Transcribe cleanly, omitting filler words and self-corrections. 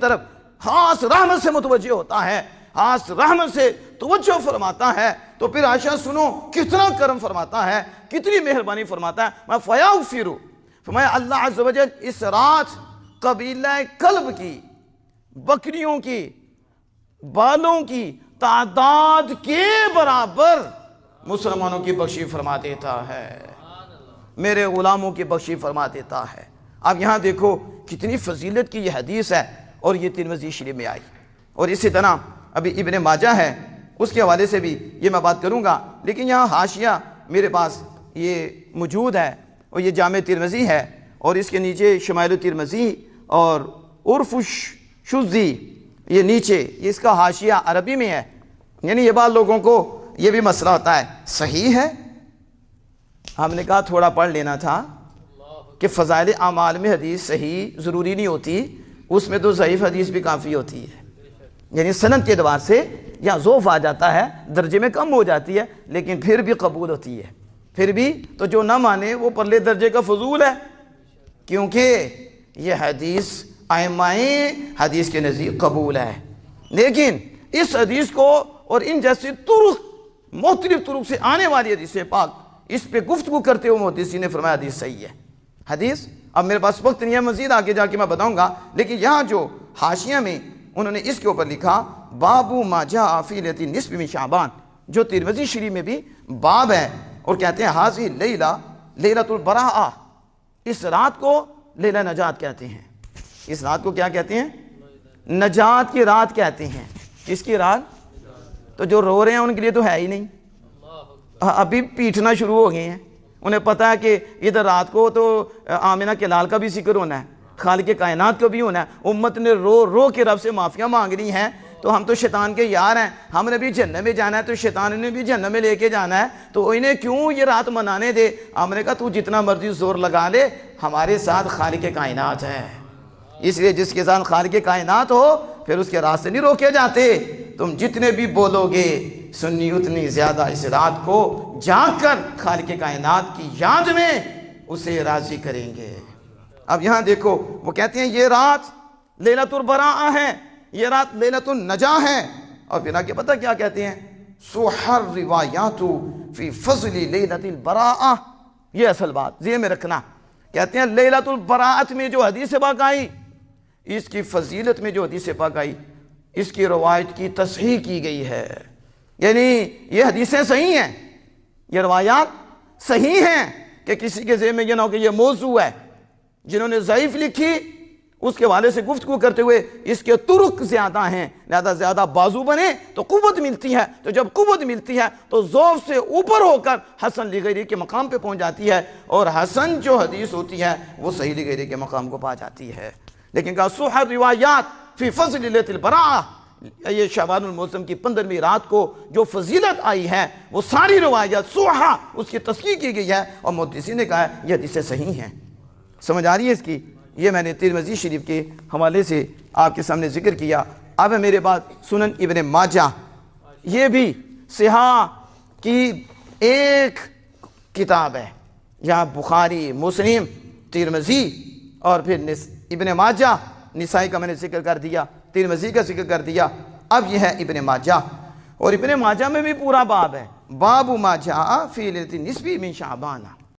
طرف خاص رحمت سے متوجہ ہوتا ہے، خاص رحمت سے توجہ فرماتا ہے، تو پھر عائشہ سنو کتنا کرم فرماتا ہے، کتنی مہربانی فرماتا ہے۔ میں فیغفر، فرمایا اللہ عز و جل اس رات قبیلہ کلب کی، بکریوں کی، بالوں کی تعداد کے برابر مسلمانوں کی بخشی فرما دیتا ہے، میرے غلاموں کی بخشی فرما دیتا ہے۔ اب یہاں دیکھو کتنی فضیلت کی یہ حدیث ہے، اور یہ ترمذی شریف میں آئی، اور اسی طرح ابھی ابن ماجہ ہے، اس کے حوالے سے بھی یہ میں بات کروں گا، لیکن یہاں حاشیہ میرے پاس یہ موجود ہے، اور یہ جامع ترمذی ہے، اور اس کے نیچے شمائل ترمذی اور عرف شذی، یہ نیچے اس کا حاشیہ عربی میں ہے، یعنی یہ بعض لوگوں کو یہ بھی مسئلہ ہوتا ہے صحیح ہے، ہم نے کہا تھوڑا پڑھ لینا تھا کہ فضائل اعمال میں حدیث صحیح ضروری نہیں ہوتی، اس میں تو ضعیف حدیث بھی کافی ہوتی ہے، یعنی سند کے اعتبار سے یا ضعف آ جاتا ہے، درجے میں کم ہو جاتی ہے، لیکن پھر بھی قبول ہوتی ہے، پھر بھی تو جو نہ مانے وہ پرلے درجے کا فضول ہے، کیونکہ یہ حدیث ائمہ حدیث کے نزدیک قبول ہے۔ لیکن اس حدیث کو اور ان جیسے طرق، مختلف طرق سے آنے والی حدیث پاک، اس پہ گفتگو کرتے ہوئے محدثین نے فرمایا حدیث صحیح ہے۔ حدیث اب میرے پاس وقت نہیں ہے، مزید آگے جا کے میں بتاؤں گا، لیکن یہاں جو حاشیہ میں انہوں نے اس کے اوپر لکھا باب ما جاء فی لیلۃ النصف من شعبان، جو ترمذی شریف میں بھی باب ہے، اور کہتے ہیں حاضی لیلہ لیلۃ البراءہ، اس رات کو لیلہ نجات کہتے ہیں، اس رات کو کیا کہتے ہیں؟ نجات کی رات کہتے ہیں۔ کس کی رات؟ تو جو رو رہے ہیں ان کے لیے تو ہے ہی نہیں، ابھی پیٹنا شروع ہو گئے ہیں، انہیں پتہ ہے کہ ادھر رات کو تو آمنہ کے لال کا بھی ذکر ہونا ہے، خالق کائنات کو بھی ہونا ہے، امت نے رو رو کے رب سے معافیاں مانگنی ہیں، تو ہم تو شیطان کے یار ہیں، ہم نے بھی جہنم میں جانا ہے، تو شیطان نے بھی جہنم میں لے کے جانا ہے، تو انہیں کیوں یہ رات منانے دے؟ ہم نے کہا تو جتنا مرضی زور لگا لے، ہمارے ساتھ خالق کائنات ہے، اس لیے جس کے ساتھ خالق کائنات ہو پھر اس کے راستے نہیں روکے جاتے، تم جتنے بھی بولو گے سنی اتنی زیادہ اس رات کو جاگ کر خالق کائنات کی یاد میں اسے راضی کریں گے۔ اب یہاں دیکھو وہ کہتے ہیں یہ رات لیلۃ البراءہ ہے، یہ رات لیلۃ النجا ہے، اور پھر آگے پتہ کیا کہتے ہیں؟ سحر روایات فی فضل لیلۃ البراءہ، یہ اصل بات ذہن میں رکھنا، کہتے ہیں لیلۃ البراءت میں جو حدیث پاک آئی، اس کی فضیلت میں جو حدیث پاک آئی، اس کی روایت کی تصحیح کی گئی ہے، یعنی یہ حدیثیں صحیح ہیں، یہ روایات صحیح ہیں، کہ کسی کے ذہن میں یہ نہ ہو کہ یہ موضوع ہے، جنہوں نے ضعیف لکھی اس کے حوالے سے گفتگو کرتے ہوئے اس کے طرق زیادہ ہیں، لہذا زیادہ بازو بنے تو قوت ملتی ہے، تو جب قوت ملتی ہے تو ضعف سے اوپر ہو کر حسن لغیری کے مقام پہ پہنچ جاتی ہے، اور حسن جو حدیث ہوتی ہے وہ صحیح لغیری کے مقام کو پا جاتی ہے۔ لیکن کہا سحر روایات فی فضل لیلۃ البراءہ، یہ شعبان المعظم کی 15ویں رات کو جو فضیلت آئی ہے وہ ساری روایات سحا اس کی تصحیح کی گئی ہے، اور محدثین نے کہا یہ حدیثیں صحیح ہیں۔ سمجھ آ رہی ہے اس کی؟ یہ میں نے ترمذی شریف کے حوالے سے آپ کے سامنے ذکر کیا۔ اب ہے میرے بعد سنن ابن ماجہ، یہ بھی صحاح کی ایک کتاب ہے، یہاں بخاری، مسلم، ترمذی اور پھر ابن ماجہ، نسائی کا میں نے ذکر کر دیا، ترمذی کا ذکر کر دیا، اب یہ ہے ابن ماجہ، اور ابن ماجہ میں بھی پورا باب ہے، باب ما جاء فی لیلۃ النصف من شعبان۔